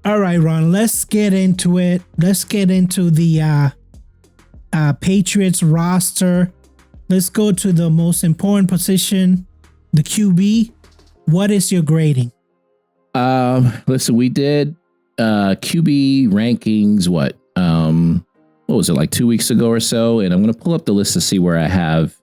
All right, Ron, let's get into it. Let's get into the Patriots roster. Let's go to the most important position, the QB. What is your grading? Listen, we did QB rankings, what was it, like 2 weeks ago or so? And I'm going to pull up the list to see where I have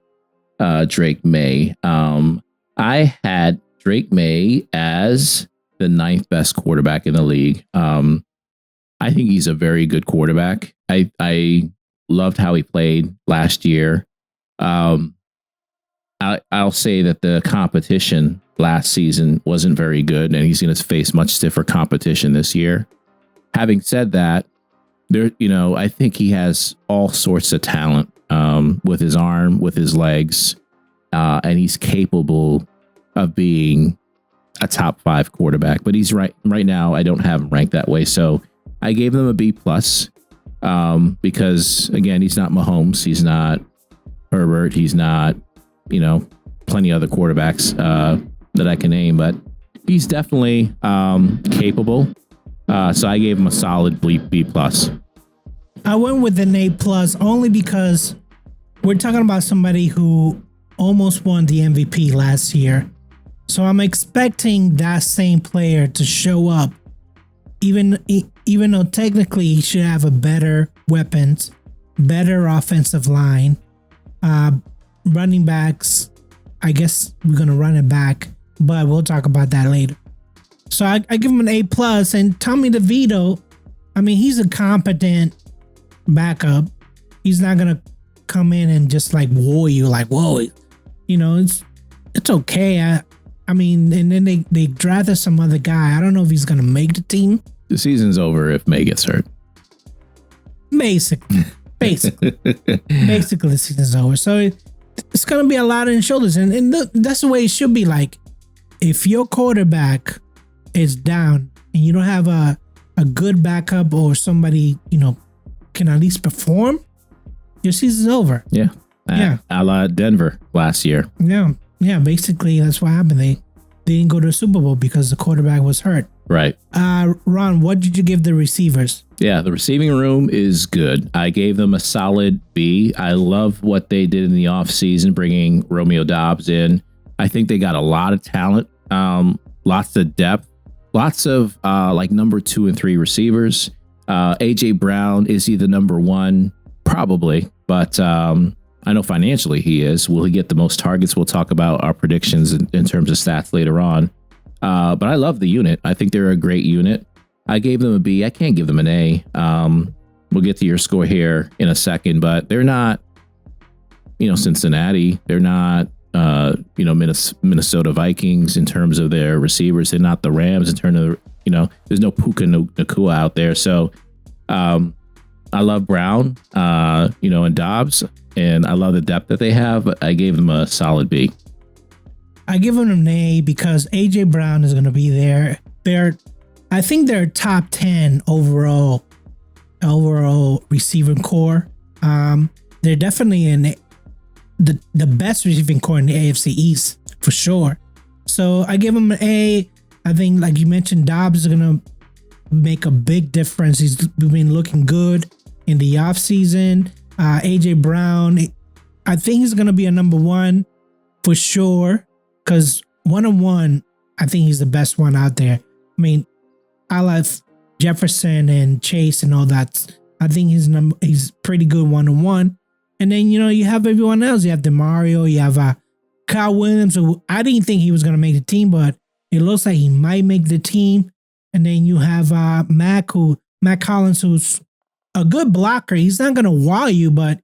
Drake May. I had Drake May as the 9th best quarterback in the league. I think he's a very good quarterback. I loved how he played last year. I'll say that the competition last season wasn't very good, and he's going to face much stiffer competition this year. Having said that, I think he has all sorts of talent with his arm, with his legs, and he's capable of being a top 5 quarterback. But he's right now, I don't have him ranked that way. So I gave them a B+ because, again, he's not Mahomes. He's not Herbert. He's not, plenty of other quarterbacks that I can name, but he's definitely capable. So I gave him a solid B+. I went with an A+ only because we're talking about somebody who almost won the MVP last year. So I'm expecting that same player to show up, even though technically he should have a better weapons, better offensive line, running backs. I guess we're going to run it back, but we'll talk about that later. So I give him an A+, and Tommy DeVito, he's a competent backup. He's not going to come in and just like whoa you, like, whoa, it's okay. And then they drafted some other guy. I don't know if he's going to make the team. The season's over if May gets hurt. Basically, the season's over. So it's going to be a lot on his shoulders. And that's the way it should be. Like, if your quarterback is down and you don't have a good backup or somebody, can at least perform, your season's over. Yeah. Yeah. A la Denver last year. Yeah. Yeah. Basically, that's what happened. They didn't go to the Super Bowl because the quarterback was hurt. Right. Ron, what did you give the receivers? Yeah, the receiving room is good. I gave them a solid B. I love what they did in the offseason, bringing Romeo Doubs in. I think they got a lot of talent, lots of depth, lots of like number 2 and 3 receivers. AJ Brown, is he the number 1? Probably, but I know financially he is. Will he get the most targets? We'll talk about our predictions in terms of stats later on. But I love the unit. I think they're a great unit. I gave them a B. I can't give them an A. We'll get to your score here in a second, but they're not, Cincinnati. They're not, Minnesota Vikings in terms of their receivers. They're not the Rams in terms of, there's no Puka Nacua out there. So I love Brown, and Dobbs, and I love the depth that they have, but I gave them a solid B. I give them an A because AJ Brown is going to be there. I think they're top 10 overall receiving core. They're definitely in the best receiving core in the AFC East for sure. So I give them an A. I think, like you mentioned, Dobbs is going to make a big difference. He's been looking good in the offseason. AJ Brown, I think he's going to be a number 1 for sure. Because 1-on-1, I think he's the best one out there. I like Jefferson and Chase and all that. I think he's pretty good 1-on-1. And then, you have everyone else. You have DeMario, you have Kyle Williams, who I didn't think he was going to make the team, but it looks like he might make the team. And then you have Matt Collins, who's a good blocker. He's not going to wow you, but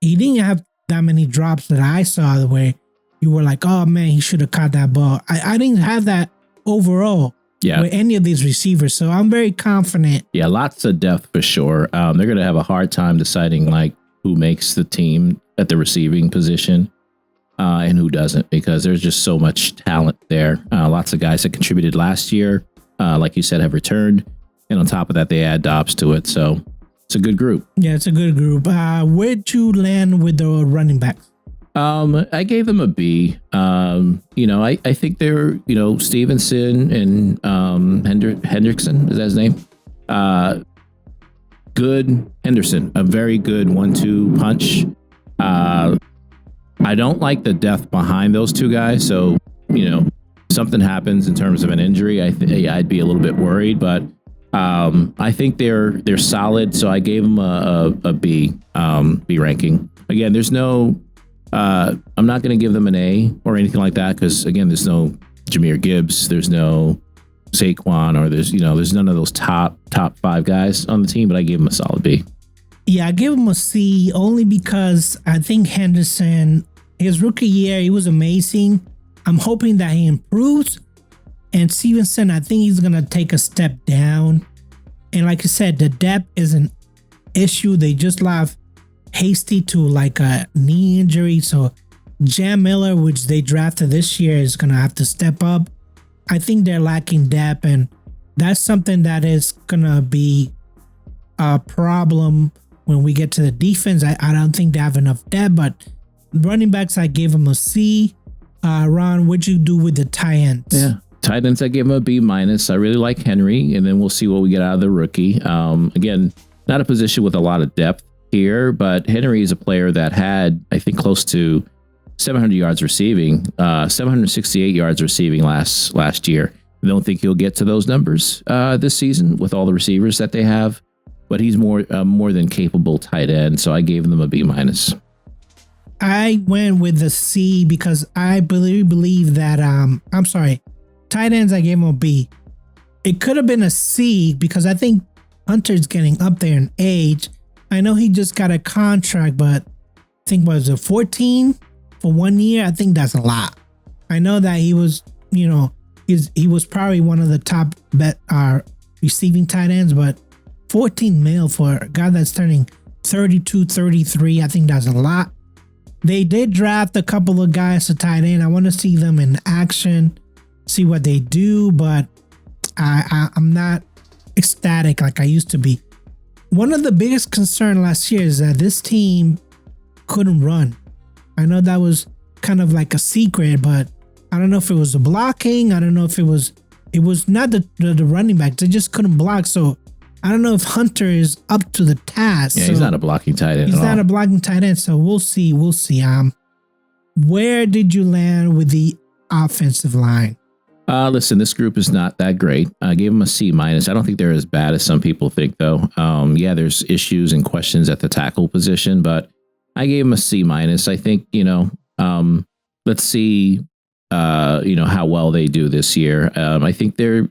he didn't have that many drops that I saw the way you were like, oh man, he should have caught that ball. I didn't have that overall with any of these receivers. So I'm very confident. Yeah, lots of depth for sure. They're going to have a hard time deciding like who makes the team at the receiving position and who doesn't, because there's just so much talent there. Lots of guys that contributed last year, like you said, have returned. And on top of that, they add Dobbs to it. So it's a good group. Yeah, it's a good group. Where'd you land with the running backs? I gave them a B. I think they're, Stevenson and Hendrickson, is that his name? Good Henderson, a very good 1-2 punch. I don't like the depth behind those two guys. So, something happens in terms of an injury, I'd be a little bit worried, but I think they're solid. So I gave them a B ranking. Again, there's no, I'm not going to give them an A or anything like that. Cause again, there's no Jahmyr Gibbs. There's no Saquon, or there's none of those top 5 guys on the team, but I gave them a solid B. Yeah, I give him a C only because I think Henderson, his rookie year, he was amazing. I'm hoping that he improves. And Stevenson, I think he's going to take a step down. And like I said, the depth is an issue. They just lost Hasty to like a knee injury. So Jam Miller, which they drafted this year, is going to have to step up. I think they're lacking depth, and that's something that is going to be a problem when we get to the defense. I don't think they have enough depth, but running backs, I gave them a C. Ron, what'd you do with the tight ends? Yeah, tight ends, I gave them a B-. I really like Henry, and then we'll see what we get out of the rookie. Again, not a position with a lot of depth here, but Henry is a player that had, I think, close to 700 yards receiving, 768 yards receiving last year. I don't think he'll get to those numbers this season with all the receivers that they have, but he's more than capable tight end. So I gave them a B-. I went with the C because I believe that tight ends, I gave him a B. It could have been a C because I think Hunter's getting up there in age. I know he just got a contract, but I think was it 14 for 1 year? I think that's a lot. I know that he was, he was probably one of the top receiving tight ends, but 14 mil for a guy that's turning 32, 33, I think that's a lot. They did draft a couple of guys to tight end. I want to see them in action, see what they do, but I'm not ecstatic like I used to be. One of the biggest concerns last year is that this team couldn't run. I know that was kind of like a secret, but I don't know if it was the blocking. I don't know if it was not the running backs. They just couldn't block. So I don't know if Hunter is up to the task. Yeah, he's not a blocking tight end. He's not a blocking tight end. So we'll see. Where did you land with the offensive line? Listen, this group is not that great. I gave them a C-. I don't think they're as bad as some people think, though. There's issues and questions at the tackle position, but I gave them a C-. I think, let's see, how well they do this year. I think they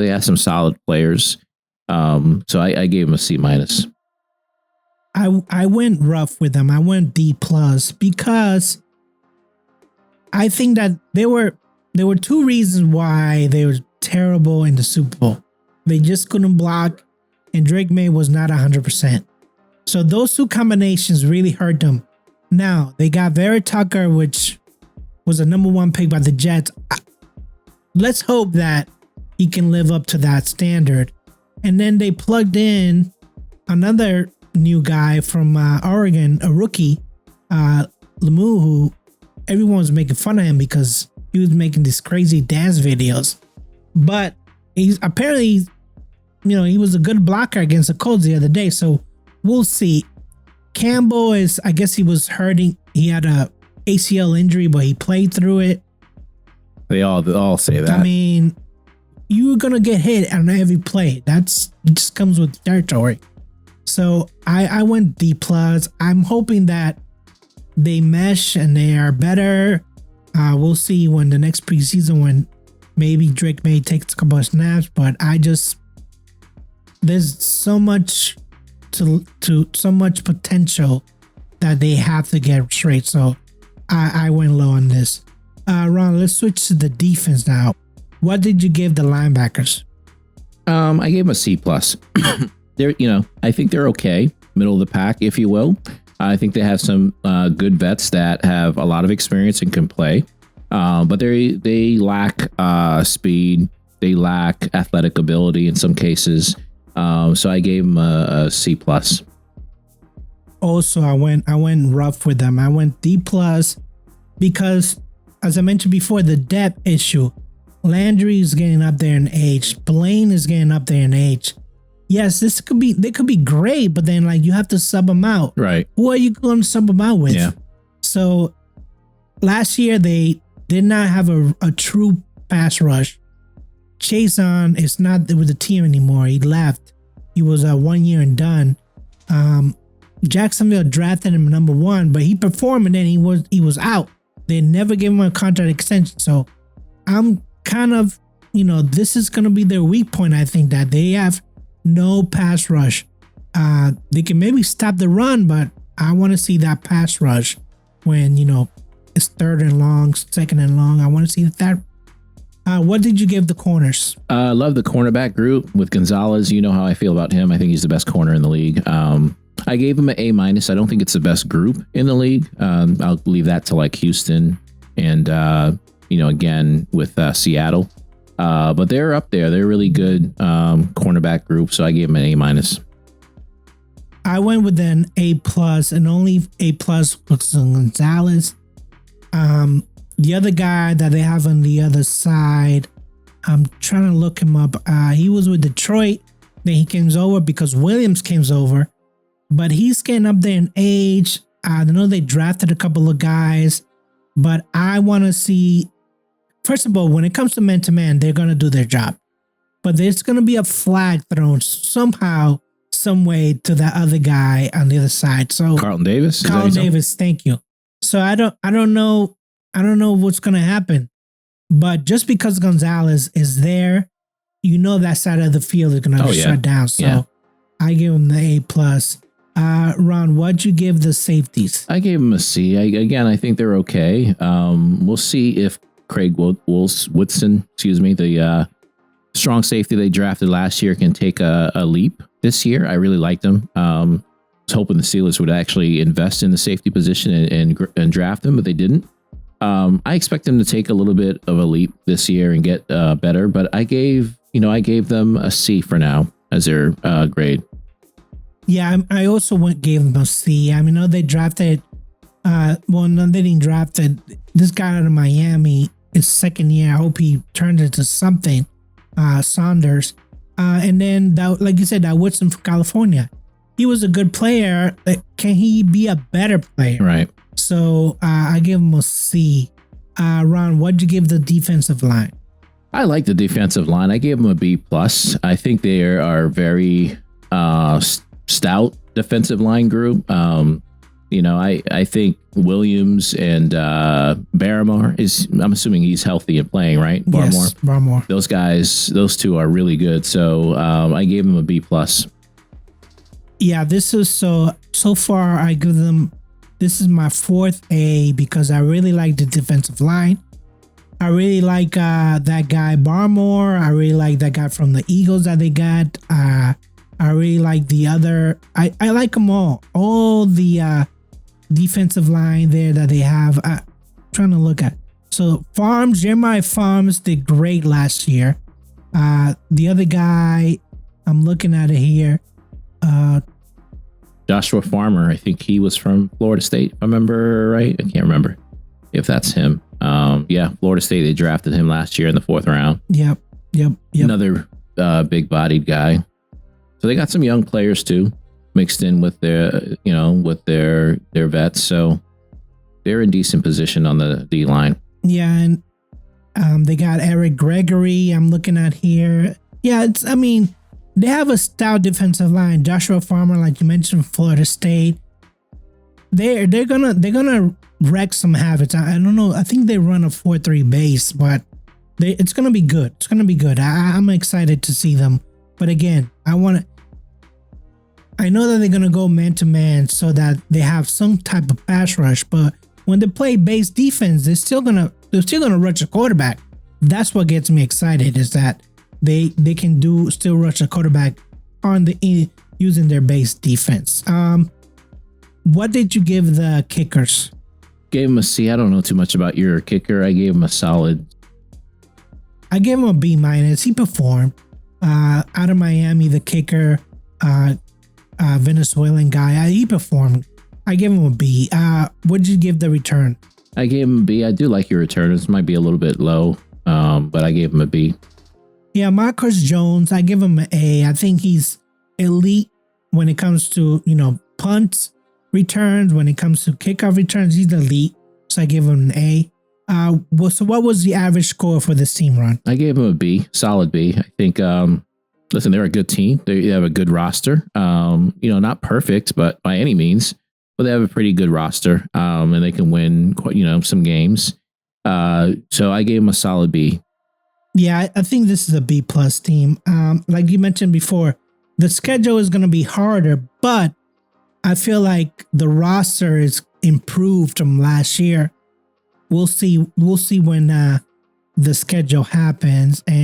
have some solid players. So I gave them a C-. I went rough with them. I went D+ because I think that there were 2 reasons why they were terrible in the Super Bowl. They just couldn't block, and Drake May was not 100%. So those 2 combinations really hurt them. Now, they got Vera Tucker, which was a number 1 pick by the Jets. Let's hope that he can live up to that standard. And then they plugged in another new guy from Oregon, a rookie, Lemieux, who everyone was making fun of him because he was making these crazy dance videos. But he's apparently, he was a good blocker against the Colts the other day. So we'll see. Campbell I guess he was hurting. He had a ACL injury, but he played through it. They all say that. I mean, you're going to get hit on every play. It just comes with territory. So I went D+. I'm hoping that they mesh and they are better. We'll see when the next preseason, when maybe Drake May takes a couple of snaps, but there's so much so much potential that they have to get straight. So I went low on this. Ron, let's switch to the defense now. What did you give the linebackers? I gave them a C+. They're, I think they're okay, middle of the pack, if you will. I think they have some good vets that have a lot of experience and can play, but they lack speed. They lack athletic ability in some cases. So I gave them a C+. Also, I went rough with them. I went D+. because, as I mentioned before, the depth issue. Landry is getting up there in age. Blaine is getting up there in age. Yes, they could be great, but then like you have to sub them out. Right. Who are you going to sub them out with? Yeah. So last year they did not have a true pass rush. Chason is not with the team anymore. He left. He was 1 year and done. Jacksonville drafted him number 1, but he performed and then he was out. They never gave him a contract extension. So I'm kind of, this is going to be their weak point. I think that they have no pass rush. They can maybe stop the run, but I want to see that pass rush when, it's 3rd and long, 2nd and long. I want to see that. What did you give the corners? I love the cornerback group with Gonzalez. You know how I feel about him. I think he's the best corner in the league. I gave him an A-. I don't think it's the best group in the league. I'll leave that to like Houston and, again with Seattle. But they're up there. They're really good cornerback group. So I gave them an A-. I went with an A+, and only A+ was Gonzalez. The other guy that they have on the other side, I'm trying to look him up. He was with Detroit. Then he came over because Williams came over. But he's getting up there in age. I know they drafted a couple of guys. But I want to see, first of all, when it comes to man-to-man, they're going to do their job. But there's going to be a flag thrown somehow, some way to that other guy on the other side. So Carlton Davis? Carlton Davis, thank you. So I don't know what's going to happen. But just because Gonzalez is there, that side of the field is going to shut down. So I give him the A+. Ron, what'd you give the safeties? I gave him a C. I think they're okay. We'll see if Craig Woodson, the strong safety they drafted last year, can take a leap this year. I really liked him. I was hoping the Steelers would actually invest in the safety position and draft him, but they didn't. I expect them to take a little bit of a leap this year and get better, but I gave them a C for now as their grade. Yeah, I also gave them a C. I mean, they drafted, they didn't draft this guy out of Miami. His second year, I hope he turned into something. Saunders, and then like you said, that Woodson from California. He was a good player. Can he be a better player? Right. So I give him a C. Ron, what'd you give the defensive line? I like the defensive line. I gave them a B+. I think they are very stout defensive line group. I think Williams and Barmore I'm assuming he's healthy and playing, right? Yes, Barmore. Those two are really good. So I gave them a B+. Yeah, this is so far I give them, this is my 4th A because I really like the defensive line. I really like that guy Barmore. I really like that guy from the Eagles that they got. I really like the other. I like them all. All the defensive line there that they have. I'm trying to look at. So Jeremiah Farms did great last year. The other guy, I'm looking at it here. Joshua Farmer, I think he was from Florida State, if I remember right. I can't remember if that's him. Florida State, they drafted him last year in the 4th round. Yep. Another big-bodied guy. So they got some young players too, mixed in with their vets. So they're in decent position on the D line. Yeah, and they got Eric Gregory. I'm looking at here. Yeah, they have a stout defensive line. Joshua Farmer, like you mentioned, Florida State. They're gonna wreck some habits. I don't know. I think they run a 4-3 base, but it's gonna be good. It's gonna be good. I'm excited to see them. But again, I know that they're gonna go man to man so that they have some type of pass rush. But when they play base defense, they're still gonna rush the quarterback. That's what gets me excited, is that they can still rush the quarterback using their base defense. What did you give the kickers? Gave him a C. I don't know too much about your kicker. I gave him a solid. I gave him a B-. He performed. Out of Miami, the kicker, Venezuelan guy, he performed. I gave him a B. What did you give the return? I gave him a B. I do like your returners. Might be a little bit low, but I gave him a B. Yeah, Marcus Jones, I give him an A. I think he's elite when it comes to, punts, returns. When it comes to kickoff returns, he's elite. So I give him an A. So what was the average score for this team, Ron? I gave him a B, solid B. I think, listen, they're a good team. They have a good roster. Not perfect, but by any means, but they have a pretty good roster, and they can win, some games. So I gave him a solid B. Yeah, I think this is a B plus team. Like you mentioned before, the schedule is going to be harder, but I feel like the roster is improved from last year. We'll see when the schedule happens. And